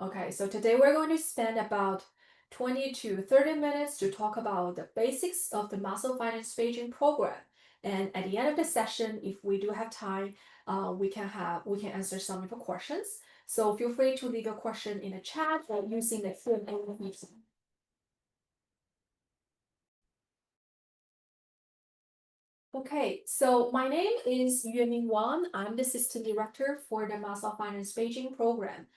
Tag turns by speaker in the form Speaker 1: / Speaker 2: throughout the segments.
Speaker 1: Okay, so today we're going to spend about 20 to 30 minutes to talk about the basics of the Muscle Finance Beijing program. And at the end of the session, if we do have time, we can answer some of your questions. So feel free to leave your question in the chat or using the Q&A feature. Okay, so my name is Renmin Wang. I'm the assistant director for the Muscle Finance Beijing program.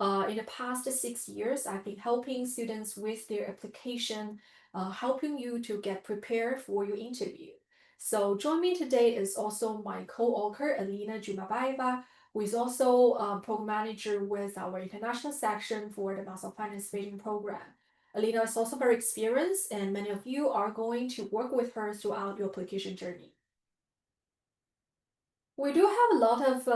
Speaker 1: In the past 6 years, I've been helping students with their application, helping you to get prepared for your interview. So join me today is also my co-author, Alina Jumabaeva, who is also program manager with our international section for the Muscle Finance Beijing program. Alina is also very experienced, and many of you are going to work with her throughout your application journey. We do have a lot of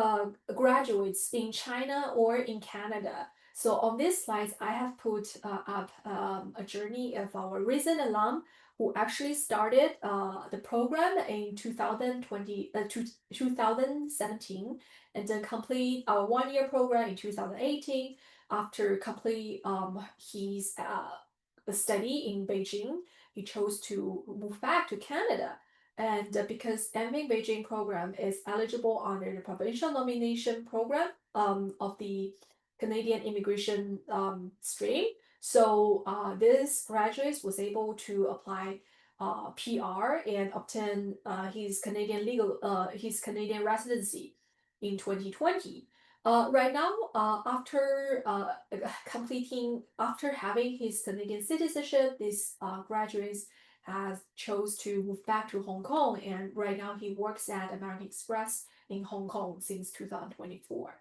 Speaker 1: graduates in China or in Canada. So on this slide, I have put up a journey of our recent alum who actually started the program in 2017 and then complete our one-year program in 2018. After complete his study in Beijing, he chose to move back to Canada. And because Renmin Beijing program is eligible under the provincial nomination program of the Canadian immigration stream, so this graduate was able to apply PR and obtain his Canadian residency in 2020. Right now, after having his Canadian citizenship, this graduate has chose to move back to Hong Kong, and right now he works at American Express in Hong Kong since 2024.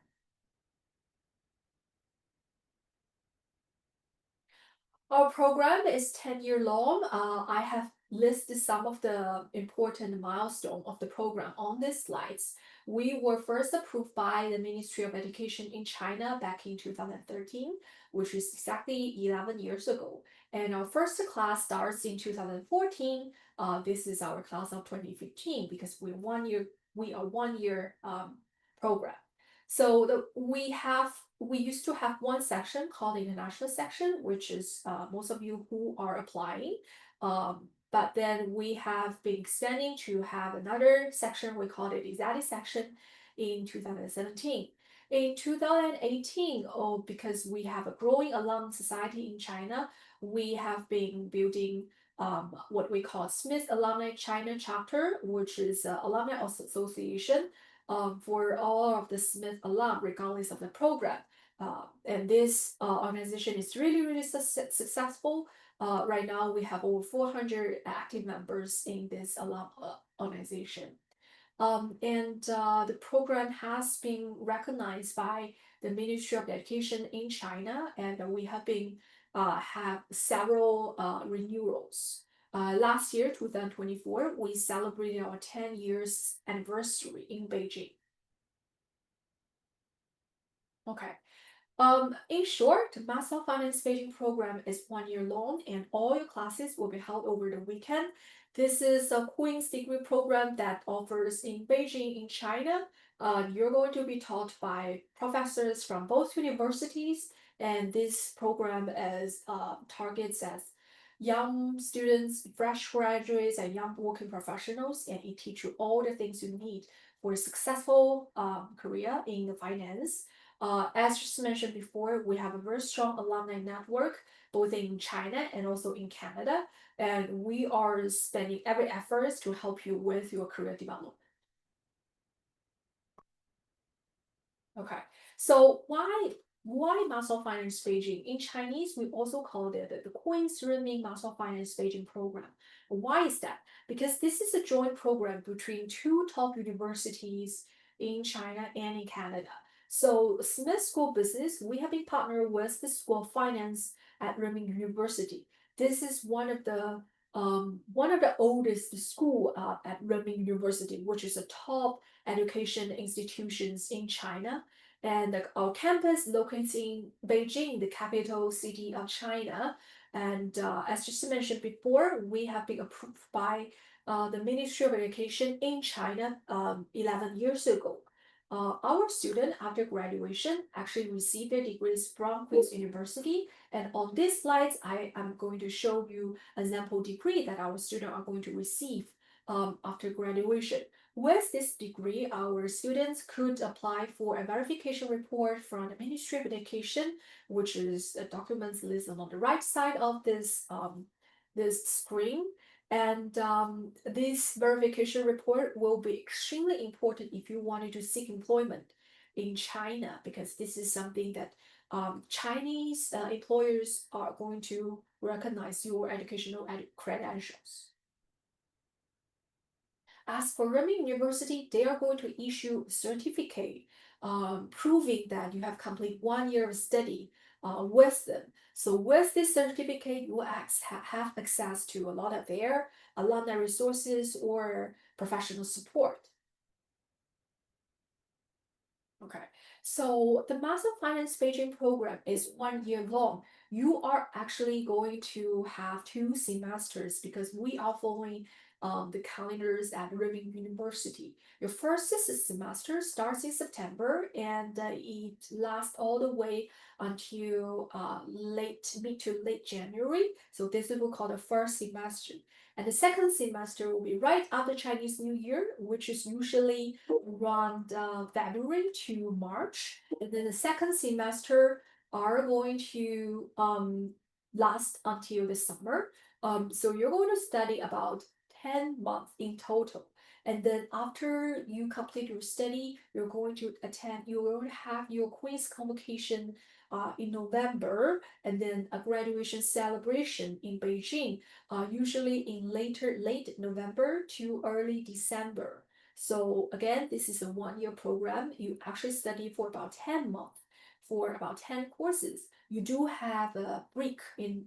Speaker 1: Our program is 10-year long. I have listed some of the important milestones of the program on these slides. We were first approved by the Ministry of Education in China back in 2013, which is exactly 11 years ago. And our first class starts in 2014. This is our class of 2015 because we are 1 year program. So we used to have one section called the international section, which is most of you who are applying. But then we have been extending to have another section, we call it exotic section in 2017. In 2018, because we have a growing alum society in China, we have been building what we call Smith Alumni China Chapter, which is an alumni association for all of the Smith alum, regardless of the program. And this organization is really successful. Right now, we have over 400 active members in this alum organization. And the program has been recognized by the Ministry of Education in China, and we have been have several renewals. Last year, 2024, we celebrated our 10 years anniversary in Beijing. Okay. In short, Master Finance Beijing program is 1 year long, and all your classes will be held over the weekend. This is a Queen's degree program that offers in Beijing, in China. You're going to be taught by professors from both universities, and this program is targets as young students, fresh graduates, and young working professionals, and it teaches you all the things you need for a successful career in the finance. As just mentioned before, we have a very strong alumni network both in China and also in Canada, and we are spending every effort to help you with your career development. Okay, so why Master Finance Beijing? In Chinese, we also call it the Queen's Renmin Master Finance Beijing program. Why is that? Because this is a joint program between two top universities in China and in Canada. So Smith School of Business, we have been partnered with the School of Finance at Renmin University. This is one of the oldest school at Renmin University, which is a top education institutions in China. And our campus located in Beijing, the capital city of China. And as just mentioned before, we have been approved by the Ministry of Education in China 11 years ago. our student after graduation actually receive their degrees from Queen's University. And on these slides, I am going to show you a sample degree that our students are going to receive after graduation. With this degree, our students could apply for a verification report from the Ministry of Education, which is a documents listed on the right side of this screen. And this verification report will be extremely important if you wanted to seek employment in China, because this is something that Chinese employers are going to recognize your educational credentials. As for Renmin University, they are going to issue a certificate proving that you have completed 1 year of study with them. So with this certificate, you will have access to a lot of their alumni resources or professional support. Okay, so the Master of Finance Beijing program is 1 year long. You are actually going to have 2 semesters because we are following the calendars at Renmin University. Your first semester starts in September and it lasts all the way until mid to late January. So this is what we call the first semester. And the second semester will be right after Chinese New Year, which is usually around February to March. And then the second semester are going to last until the summer. So you're going to study about 10 months in total. And then after you complete your study, you're going to have your quiz convocation in November, and then a graduation celebration in Beijing, usually in late November to early December. So again, this is a 1 year program. You actually study for about 10 months for about 10 courses. You do have a break in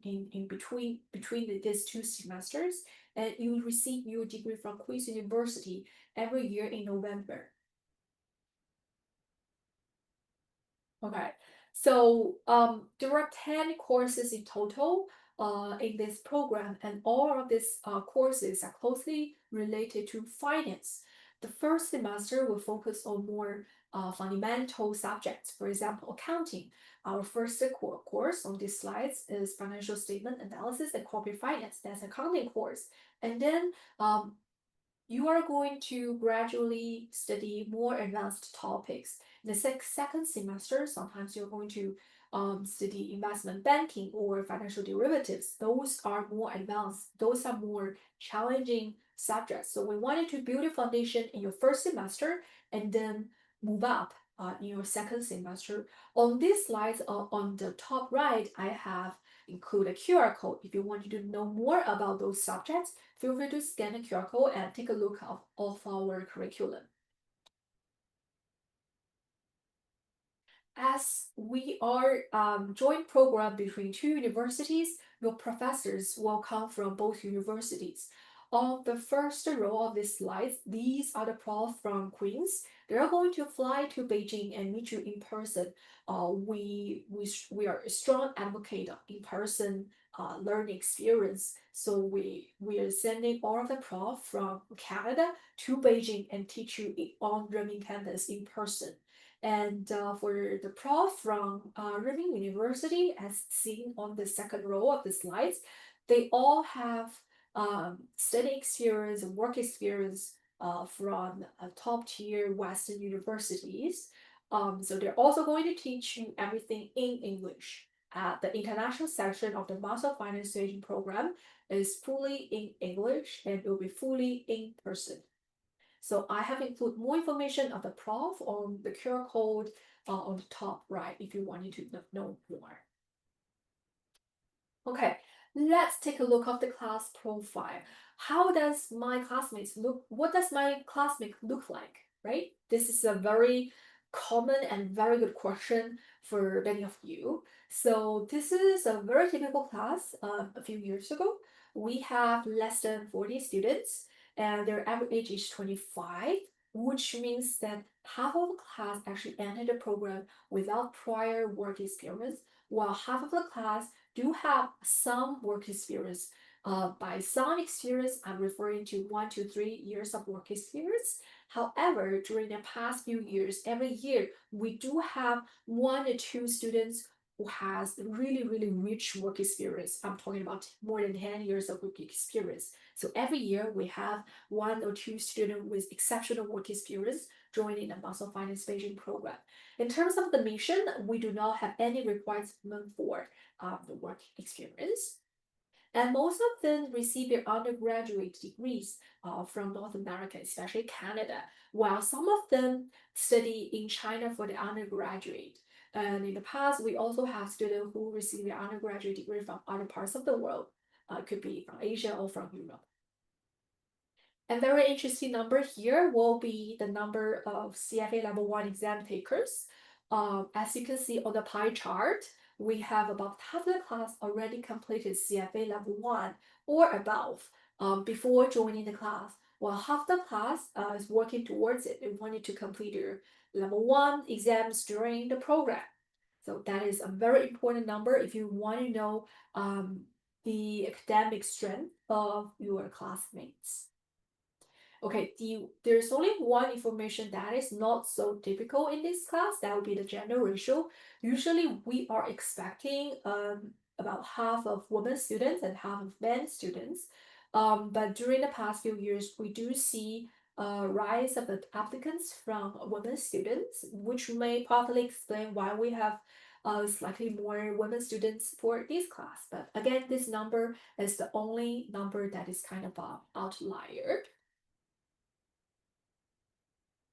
Speaker 1: between these 2 semesters, and you receive your degree from Queen's University every year in November. Okay, so there are 10 courses in total in this program, and all of these courses are closely related to finance. The first semester will focus on more fundamental subjects, for example, accounting. Our first course on these slides is financial statement analysis and corporate finance. That's accounting course. And then you are going to gradually study more advanced topics. In the second semester, sometimes you're going to study investment banking or financial derivatives. Those are more advanced. Those are more challenging subjects. So we wanted to build a foundation in your first semester and then move up in your second semester. On these slides, on the top right, I have include a QR code. If you want to know more about those subjects, feel free to scan the QR code and take a look of our curriculum. As we are joint program between 2 universities, your professors will come from both universities. On the first row of this slide, these are the prof from Queens. They are going to fly to Beijing and meet you in person. We are a strong advocate of in-person learning experience. So we are sending all of the prof from Canada to Beijing and teach you on Renmin campus in person. And for the prof from Renmin University, as seen on the second row of the slides, they all have study experience and work experience from top tier Western universities. So they're also going to teach you everything in English. The international section of the Master of Finance Education program is fully in English and it will be fully in person. So I have included more information of the prof on the QR code on the top right if you wanted to know more. Okay, let's take a look at the class profile. How does my classmates look? What does my classmate look like, right? This is a very common and very good question for many of you. So this is a very typical class a few years ago. We have less than 40 students and their average age is 25, which means that half of the class actually entered the program without prior work experience, while half of the class do have some work experience By some experience, I'm referring to 1 to 3 years of work experience. However, during the past few years, every year we do have 1 or 2 students who has really, really rich work experience. I'm talking about more than 10 years of work experience. So every year we have 1 or 2 students with exceptional work experience joining the Muscle Finance Beijing program. In terms of the mission, we do not have any requirement for the work experience. And most of them receive their undergraduate degrees from North America, especially Canada, while some of them study in China for the undergraduate. And in the past, we also have students who receive their undergraduate degree from other parts of the world. Could be from Asia or from Europe. A very interesting number here will be the number of CFA level 1 exam takers. As you can see on the pie chart, we have about half the class already completed CFA level 1 or above before joining the class, while half the class is working towards it and wanted to complete their level 1 exams during the program. So that is a very important number if you want to know the academic strength of your classmates. Okay, there's only one information that is not so typical in this class. That would be the gender ratio. Usually we are expecting about half of women students and half of men students. But during the past few years, we do see a rise of the applicants from women students, which may partly explain why we have slightly more women students for this class. But again, this number is the only number that is kind of an outlier.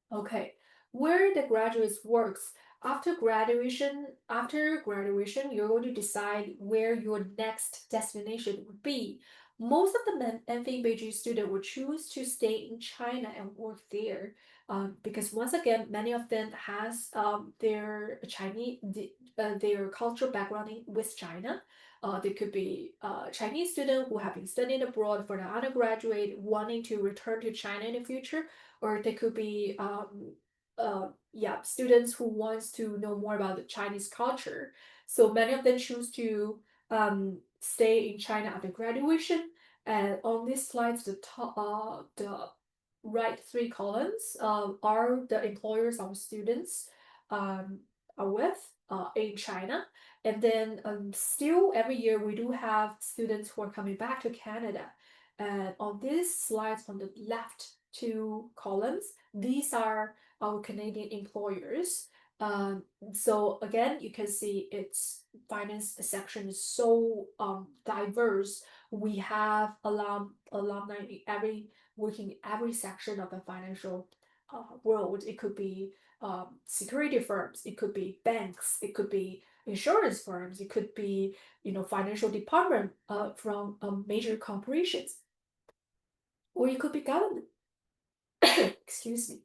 Speaker 1: Okay, where the graduates works after graduation, you're going to decide where your next destination would be. Most of the MFA Beijing student will choose to stay in China and work there, because once again, many of them has their their cultural background with China. They could be Chinese students who have been studying abroad for the undergraduate, wanting to return to China in the future, or they could be students who wants to know more about the Chinese culture. So many of them choose to stay in China after graduation. And on these slides, the right 3 columns are the employers our students are with in China. And then still every year we do have students who are coming back to Canada. And on these slides on the left 2 columns, these are our Canadian employers. So again, you can see its finance section is so diverse. We have alumni in working in every section of the financial world. It could be security firms, it could be banks, it could be insurance firms, it could be financial department from major corporations, or it could be government. Excuse me.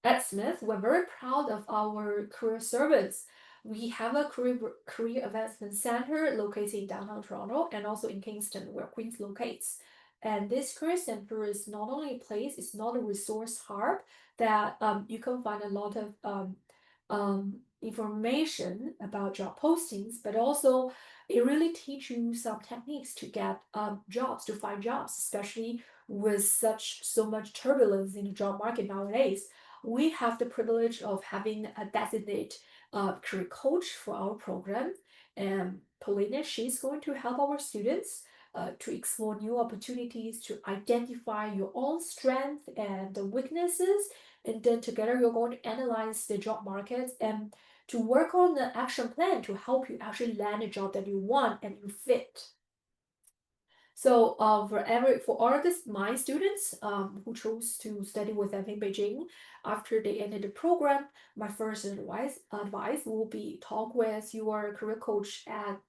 Speaker 1: At Smith, we're very proud of our career service. We have a career advancement center located in downtown Toronto and also in Kingston, where Queens locates. And this career center is not only a place, it's not a resource hub that you can find a lot of information about job postings, but also it really teaches you some techniques to get jobs, to find jobs, especially with so much turbulence in the job market nowadays. We have the privilege of having a designated career coach for our program. And Polina, she's going to help our students to explore new opportunities, to identify your own strengths and the weaknesses. And then together, you're going to analyze the job market and to work on the action plan to help you actually land a job that you want and you fit. So for all of my students who chose to study with us in Beijing, after they ended the program, my first advice will be talk with your career coach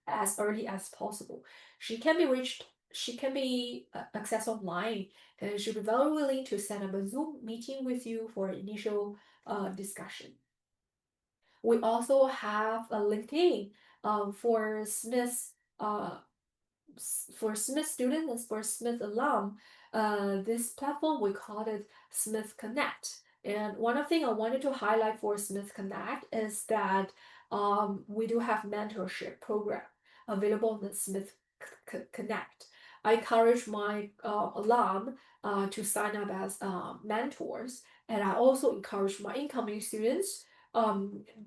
Speaker 1: as early as possible. She can be reached. She can be accessed online, and she'll be very willing to set up a Zoom meeting with you for initial discussion. We also have a LinkedIn for Smith's for Smith students and for Smith alum. This platform we call it Smith Connect. And one thing I wanted to highlight for Smith Connect is that we do have mentorship program available on the Smith Connect. I encourage my alum to sign up as mentors, and I also encourage my incoming students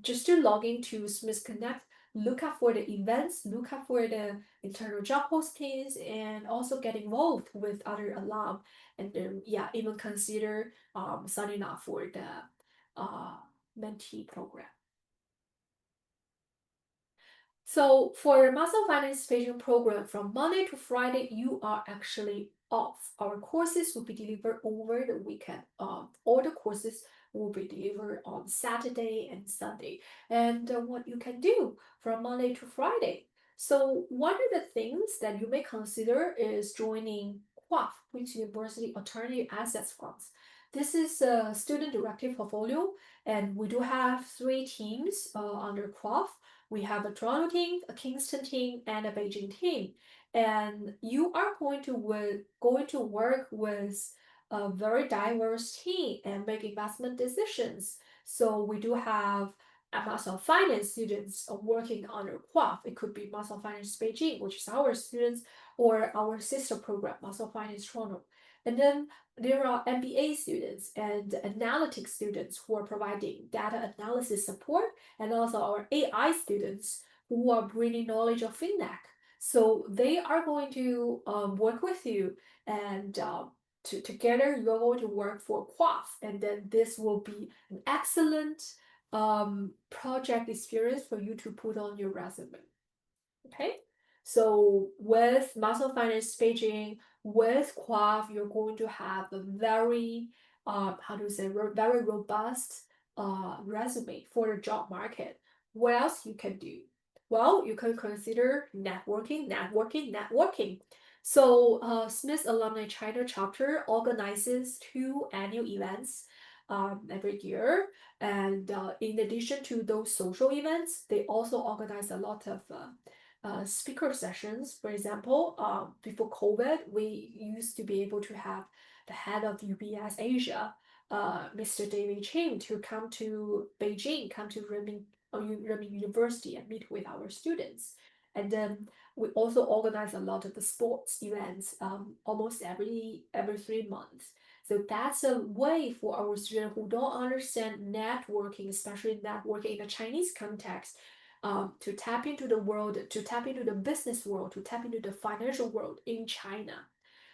Speaker 1: just to log into Smith Connect, look out for the events, look out for the internal job postings, and also get involved with other alum, and then yeah, even consider signing up for the mentee program. So for Master Finance Beijing program, from Monday to Friday, you are actually off. Our courses will be delivered over the weekend. All the courses will be delivered on Saturday and Sunday. And what you can do from Monday to Friday. So one of the things that you may consider is joining QUAF, Queen's University Alternative Assets Funds. This is a student-directed portfolio, and we do have 3 teams under QUAF. We have a Toronto team, a Kingston team, and a Beijing team. And you are going to work with a very diverse team and make investment decisions. So we do have a Master of Finance students working under QUAF. It could be Master of Finance Beijing, which is our students, or our sister program, Master of Finance Toronto. And then there are MBA students and analytics students who are providing data analysis support, and also our AI students who are bringing knowledge of fintech. So they are going to work with you, and together you're going to work for QUAF, and then this will be an excellent project experience for you to put on your resume. Okay, so with Master of Finance Beijing, with QUAF, you're going to have a very very robust resume for the job market. What else you can do? Well, you can consider networking. So Smith Alumni China chapter organizes 2 annual events every year, and in addition to those social events, they also organize a lot of speaker sessions. For example, before COVID, we used to be able to have the head of UBS Asia, Mr. David Ching, to come to Beijing, come to Renmin University and meet with our students. And then we also organize a lot of the sports events almost every 3 months. So that's a way for our students who don't understand networking, especially networking in a Chinese context, to tap into the world, to tap into the business world, to tap into the financial world in China.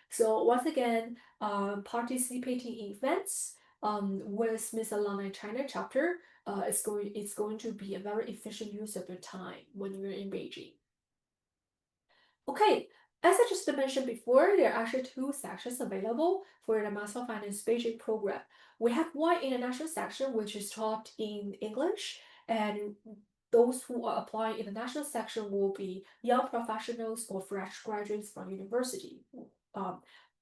Speaker 1: So once again, participating in events with Smith Alumni China chapter it's going to be a very efficient use of your time when you're in Beijing. Okay, as I just mentioned before, there are actually 2 sections available for the Master of Finance Beijing program. We have one international section which is taught in English, and those who are applying international section will be young professionals or fresh graduates from university.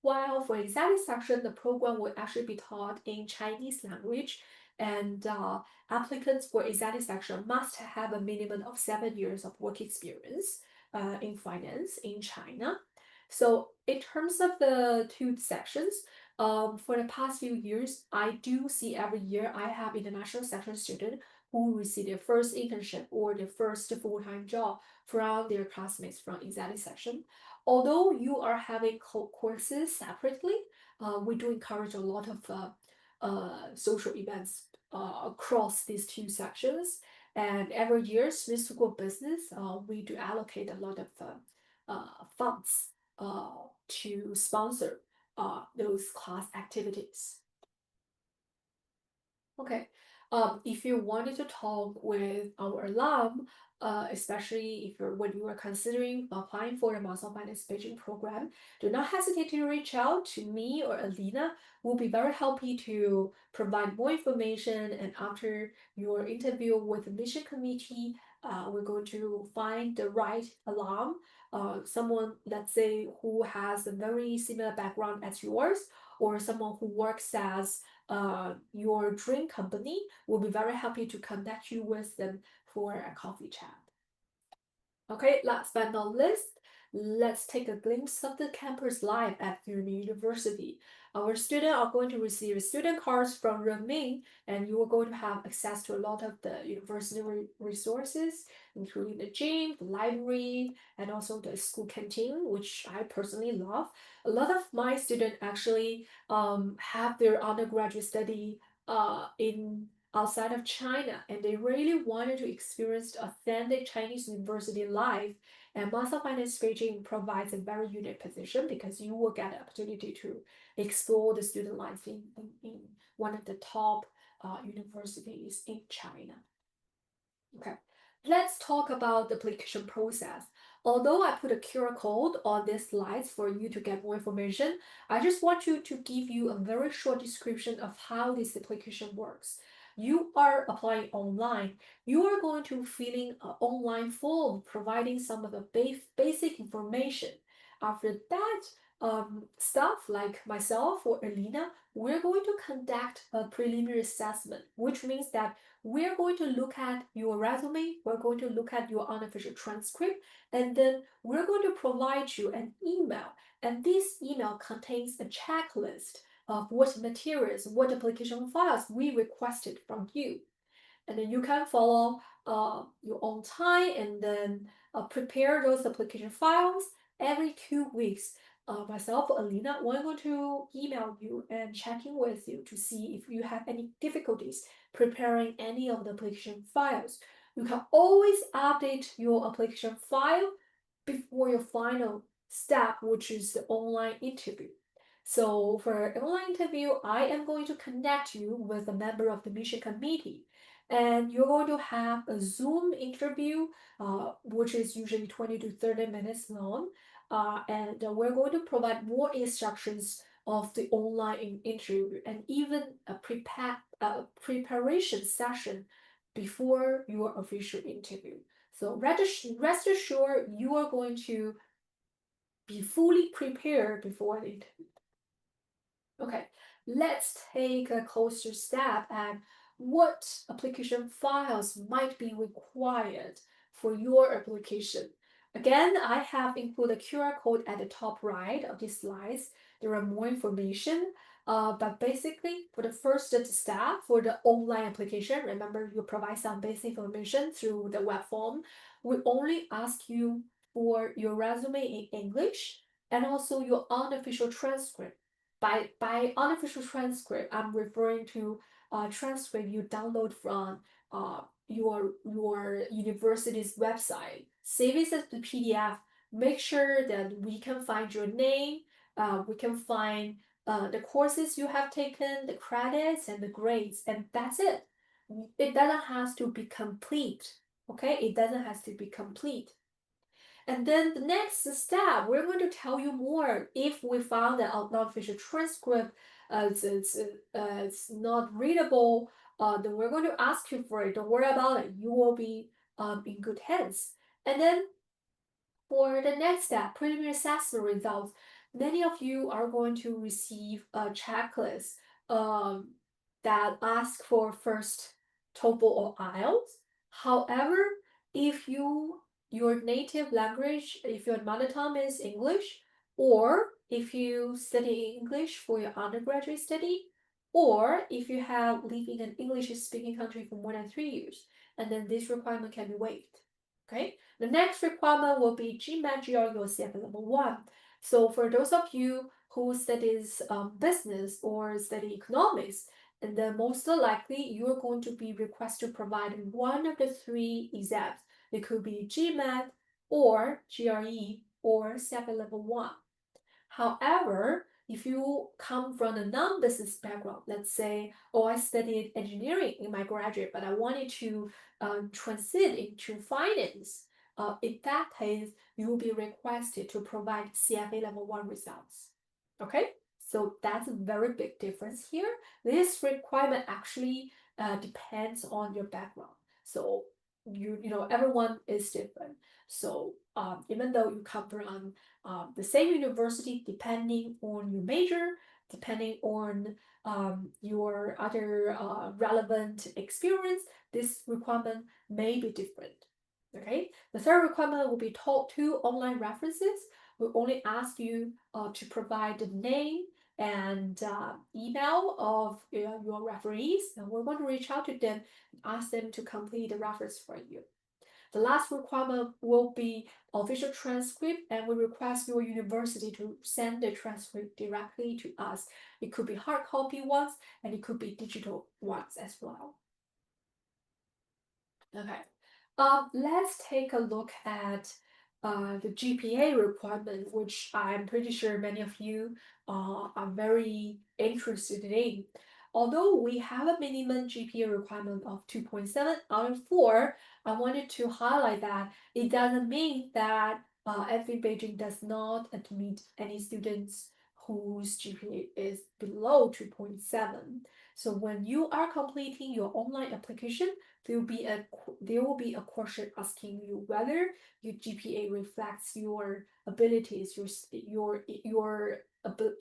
Speaker 1: While for executive section, the program will actually be taught in Chinese language, and applicants for executive section must have a minimum of 7 years of work experience in finance in China. So in terms of the 2 sections, for the past few years, I do see every year I have international section student who receive their first internship or their first full-time job from their classmates from executive section. Although you are having courses separately, we do encourage a lot of social events across these 2 sections. And every year, Smith School of Business, we do allocate a lot of funds to sponsor those class activities. Okay, if you wanted to talk with our alum, especially if when you are considering applying for the Master of Finance Beijing program, do not hesitate to reach out to me or Alina. We'll be very happy to provide more information. And after your interview with the mission committee, we're going to find the right alum, someone, let's say, who has a very similar background as yours, or someone who works as your dream company. Will be very happy to connect you with them for a coffee chat. Okay, last but not least, let's take a glimpse of the campus life at Renmin University. Our students are going to receive student cards from Renmin, and you are going to have access to a lot of the university resources, including the gym, the library, and also the school canteen, which I personally love. A lot of my students actually have their undergraduate study in outside of China, and they really wanted to experience the authentic Chinese university life. And Master Finance Beijing provides a very unique position because you will get the opportunity to explore the student life in one of the top universities in China. Okay, let's talk about the application process. Although I put a QR code on these slides for you to get more information, I just want you to give you a very short description of how this application works. You are applying online. You are going to filling an online form providing some of the basic information. After that, staff like myself or Elena, we're going to conduct a preliminary assessment, which means that we're going to look at your resume, we're going to look at your unofficial transcript, and then we're going to provide you an email. And this email contains a checklist of what materials, what application files we requested from you. And then you can follow your own time and then prepare those application files every 2 weeks. Myself, Alina, we're going to email you and check in with you to see if you have any difficulties preparing any of the application files. You can always update your application file before your final step, which is the online interview. So for an online interview, I am going to connect you with a member of the mission committee, and you're going to have a Zoom interview, which is usually 20 to 30 minutes long. And we're going to provide more instructions of the online interview and even a preparation session before your official interview. So rest assured you are going to be fully prepared before the interview. Okay, let's take a closer step at what application files might be required for your application. Again, I have included a QR code at the top right of these slides. There are more information, but basically for the first step for the online application, remember you provide some basic information through the web form. We only ask you for your resume in English and also your unofficial transcript. By unofficial transcript, I'm referring to transcript you download from your university's website. Save it as the PDF. Make sure that we can find your name. We can find the courses you have taken, the credits, and the grades, and that's it. It doesn't have to be complete. Okay, it doesn't have to be complete. And then the next step, we're going to tell you more. If we found that our non-official transcript it's not readable, then we're going to ask you for it. Don't worry about it. You will be in good hands. And then for the next step, preliminary assessment results, many of you are going to receive a checklist um, that asks for first TOEFL or IELTS. However, if your native language, if your mother tongue is English, or if you study English for your undergraduate study, or if you have lived in an English-speaking country for more than 3 years, and then this requirement can be waived. Okay. The next requirement will be GMAT GRE or CFA level 1. So for those of you who studies business or study economics, and then most likely you're going to be requested to provide one of the three exams. It could be GMAT or GRE or CFA level 1. However, if you come from a non-business background, let's say, oh, I studied engineering in my graduate, but I wanted to transit into finance, in that case, you will be requested to provide CFA level 1 results. Okay, so that's a very big difference here. This requirement actually depends on your background. So you know everyone is different. So even though you come from the same university, depending on your major, depending on your other relevant experience, this requirement may be different. Okay, the third requirement will be two online references. We'll only ask you to provide the name and email of your referees, and we're going to reach out to them and ask them to complete the reference for you. The last requirement will be official transcript, and we request your university to send the transcript directly to us. It could be hard copy ones, and it could be digital ones as well. Okay. Let's take a look at the GPA requirement, which I'm pretty sure many of you are very interested in. Although we have a minimum GPA requirement of 2.7 out of 4, I wanted to highlight that it doesn't mean that FE Beijing does not admit any students whose GPA is below 2.7. So when you are completing your online application, there will be a question asking you whether your GPA reflects your abilities,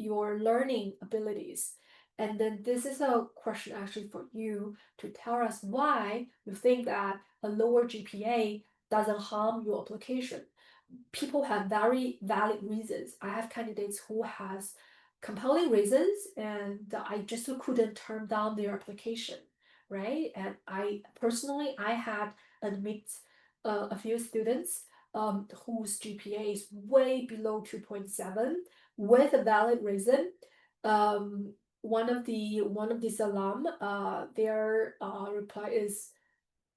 Speaker 1: your learning abilities. And then this is a question actually for you to tell us why you think that a lower GPA doesn't harm your application. People have very valid reasons. I have candidates who has compelling reasons and I just couldn't turn down their application, right? And I personally, I had admit a few students whose GPA is way below 2.7 with a valid reason. One of these alum, their reply is,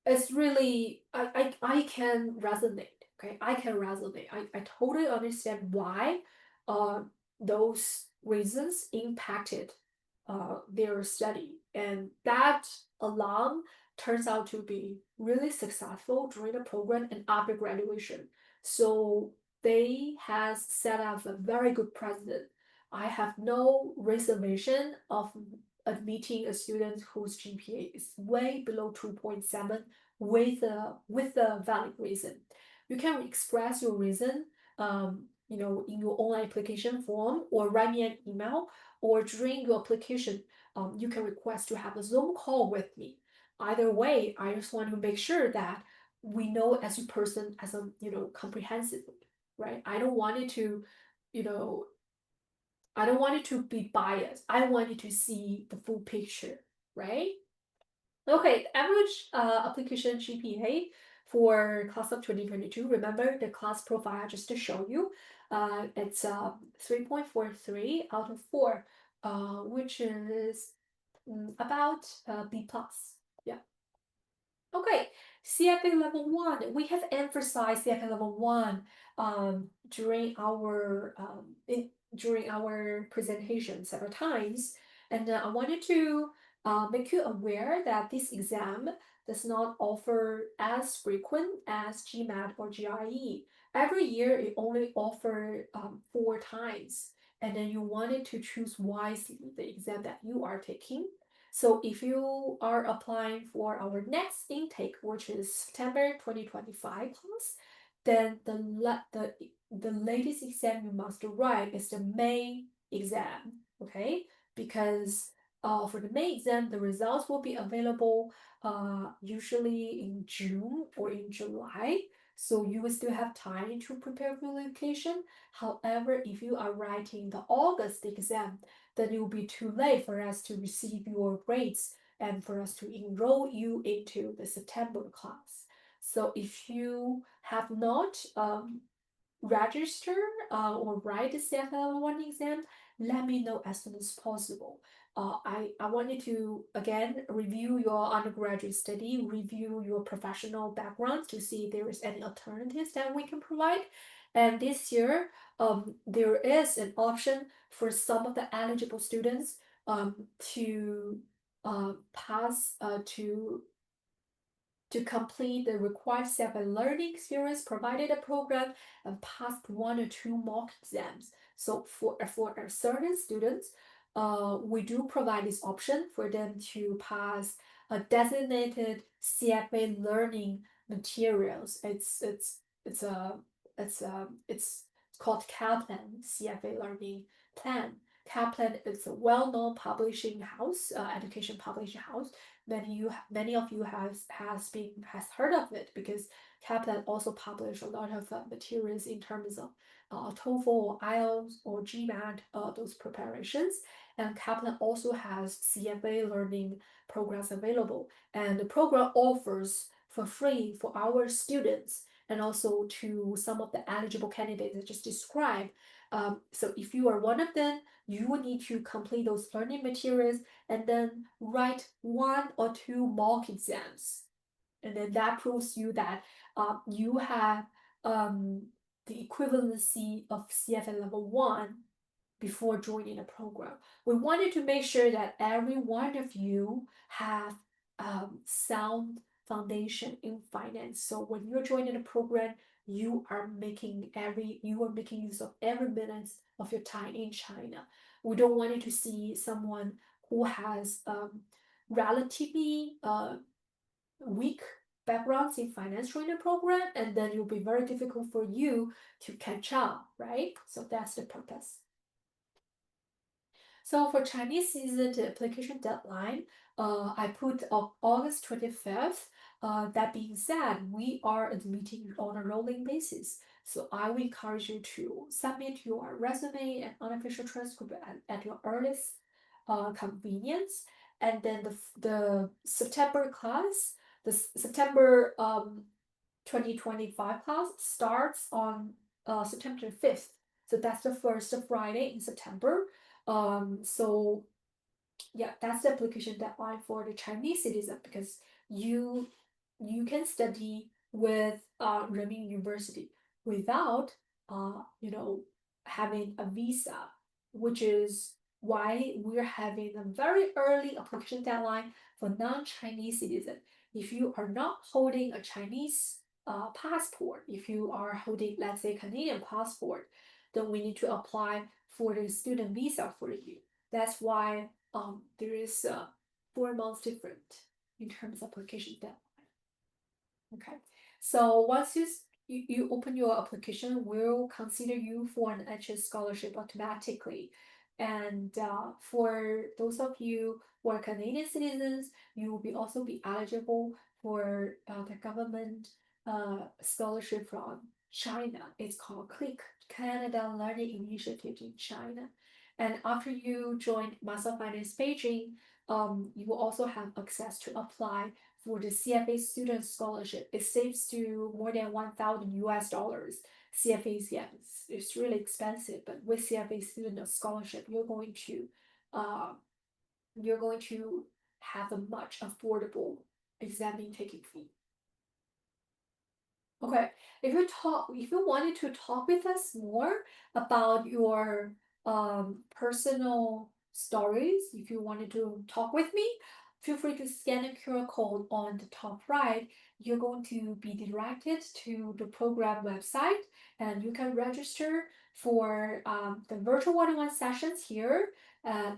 Speaker 1: it's really I can resonate. Okay, I can resonate. I totally understand why those reasons impacted their study, and that alum turns out to be really successful during the program and after graduation. So they has set up a very good precedent. I have no reservation of admitting a student whose GPA is way below 2.7 with a valid reason. You can express your reason, in your online application form, or write me an email, or during your application, you can request to have a Zoom call with me. Either way, I just want to make sure that we know as a person as a comprehensively, right? You know, I don't want it to be biased. I want you to see the full picture, right? Okay, average application GPA for class of 2022. Remember the class profile just to show you. It's 3.43 out of 4, which is about B plus. Yeah. Okay, CFA level 1. We have emphasized CFA level 1 during our presentation several times, and I wanted to make you aware that this exam does not offer as frequent as GMAT or GRE. Every year it only offers 4 times, and then you wanted to choose wisely the exam that you are taking. So if you are applying for our next intake, which is September 2025 class, then the latest exam you must write is the May exam, okay? Because for the May exam, the results will be available usually in June or in July. So you will still have time to prepare for the application. However, if you are writing the August exam, then it will be too late for us to receive your grades and for us to enroll you into the September class. So if you have not register or write the CFL 1 exam, let me know as soon as possible. I wanted to again review your undergraduate study, review your professional background to see if there is any alternatives that we can provide. And this year, there is an option for some of the eligible students to pass to complete the required self-learning experience, provided a program, and passed 1 or 2 mock exams. So for certain students, we do provide this option for them to pass a designated CFA learning materials. It's called CAPLAN CFA learning plan. Kaplan is a well-known publishing house, education publishing house. Many of you has heard of it because Kaplan also published a lot of materials in terms of TOEFL or IELTS or GMAT, those preparations. And Kaplan also has CFA learning programs available, and the program offers for free for our students and also to some of the eligible candidates I just described. So if you are one of them, you will need to complete those learning materials and then write 1 or 2 mock exams. And then that proves you that you have the equivalency of CFA level 1 before joining a program. We wanted to make sure that every one of you have sound foundation in finance. So when you're joining a program, you are making use of every minute of your time in China. We don't want you to see someone who has relatively weak backgrounds in finance join the program, and then it'll be very difficult for you to catch up, right? So that's the purpose. So for Chinese season, the application deadline, I put August 25th. That being said, we are admitting on a rolling basis. So I will encourage you to submit your resume and unofficial transcript at your earliest convenience. And then the September class, the September 2025 class starts on September 5th. So that's the first Friday in September. So yeah, that's the application deadline for the Chinese citizen because you can study with Renmin University without having a visa, which is why we're having a very early application deadline for non-Chinese citizen. If you are not holding a Chinese passport, if you are holding, let's say, Canadian passport, then we need to apply for the student visa for you. That's why there is 4 months different in terms of application deadline. Okay, so once you open your application, we'll consider you for an HS scholarship automatically. And for those of you who are Canadian citizens, you will also be eligible for the government scholarship from China. It's called CLIC, Canada Learning Initiative in China. And after you join Master of Finance Beijing, you will also have access to apply for the CFA student scholarship. It saves to more than $1,000. CFA, yes, it's really expensive, but with CFA student scholarship, you're going to have a much affordable exam taking fee. Okay, if you wanted to talk with us more about your personal stories, if you wanted to talk with me, feel free to scan the QR code on the top right. You're going to be directed to the program website, and you can register for the virtual one-on-one sessions here.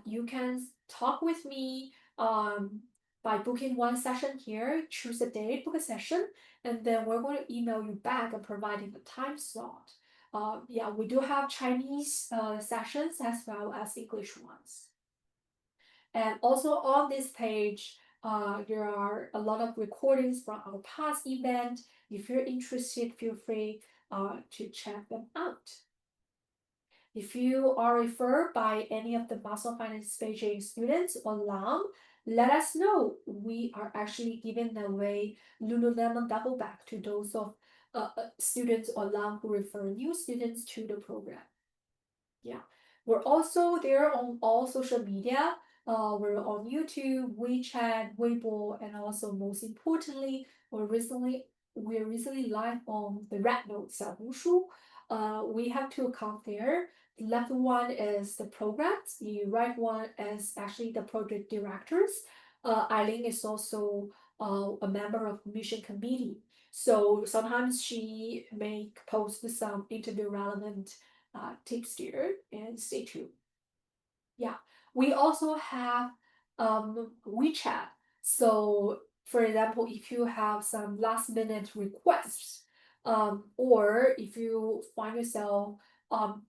Speaker 1: You can talk with me by booking one session here, choose a date, book a session, and then we're going to email you back and providing the time slot. Yeah, we do have Chinese sessions as well as English ones. And also on this page, there are a lot of recordings from our past event. If you're interested, feel free to check them out. If you are referred by any of the Master of Finance Beijing students or alum, let us know. We are actually giving away Lululemon double back to those of students or alum who refer new students to the program. Yeah, we're also there on all social media. We're on YouTube, WeChat, Weibo, and also most importantly, we're recently live on the Red Note Xiaohongshu. We have 2 accounts there. The left one is the programs. The right one is actually the project directors. Eileen is also a member of mission committee. So sometimes she may post some interview relevant tips there, and stay tuned. Yeah, we also have WeChat. So for example, if you have some last minute requests, or if you find yourself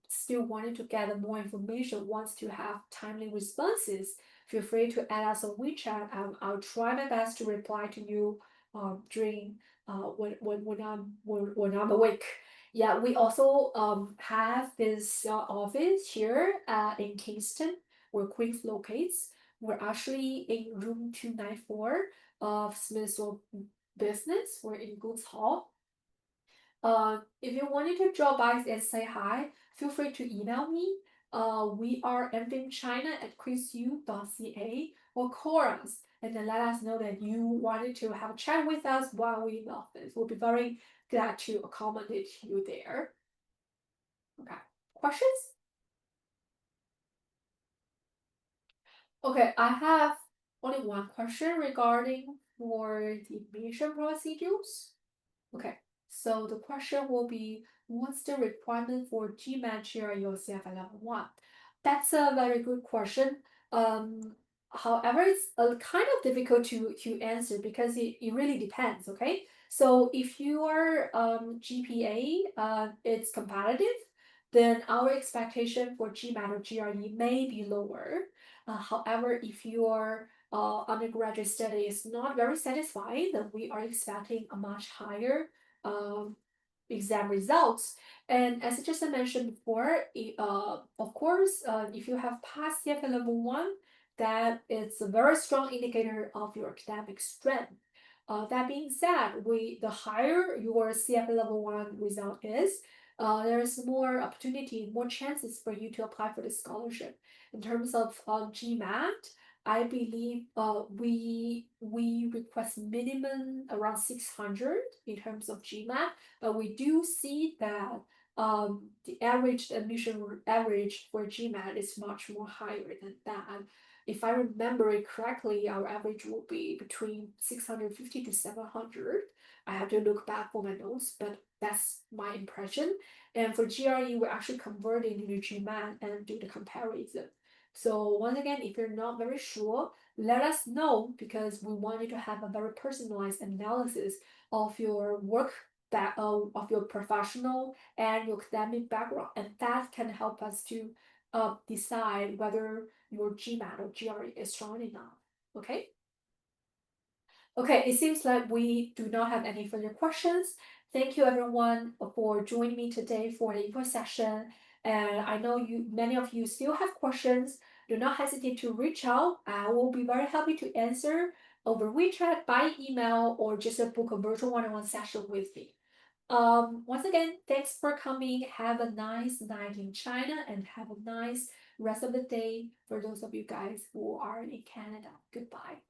Speaker 1: still wanting to gather more information, wants to have timely responses, feel free to add us on WeChat. I'll try my best to reply to you during when I'm awake. Yeah, we also have this office here in Kingston where Queens locates. We're actually in room 294 of Smithsonian Business. We're in Goods Hall. If you wanted to drop by and say hi, feel free to email me. We are mfinchina@queensu.ca or call us and then let us know that you wanted to have a chat with us while we in the office. We'll be very glad to accommodate you there. Okay, questions? Okay, I have only one question regarding for the admission procedures. Okay, so the question will be, what's the requirement for GMAT GRE or CFA level 1? That's a very good question. However, it's kind of difficult to answer because it really depends, okay? So if your GPA it's competitive, then our expectation for GMAT or GRE may be lower. However, if your undergraduate study is not very satisfying, then we are expecting a much higher exam results. And as I just mentioned before, of course, if you have passed CFA level 1, that is a very strong indicator of your academic strength. That being said, the higher your CFA level 1 result is, there's more opportunity, more chances for you to apply for the scholarship. In terms of GMAT, I believe we request minimum around 600 in terms of GMAT, but we do see that the average admission average for GMAT is much more higher than that. If I remember it correctly, our average will be between 650 to 700. I have to look back for my notes, but that's my impression. And for GRE, we're actually converting into GMAT and do the comparison. So once again, if you're not very sure, let us know because we want you to have a very personalized analysis of your work of your professional and your academic background, and that can help us to decide whether your GMAT or GRE is strong enough. Okay. Okay, it seems like we do not have any further questions. Thank you everyone for joining me today for the info session. And I know many of you still have questions. Do not hesitate to reach out. I will be very happy to answer over WeChat, by email, or just book a virtual one-on-one session with me. Once again, thanks for coming. Have a nice night in China and have a nice rest of the day for those of you guys who are in Canada. Goodbye.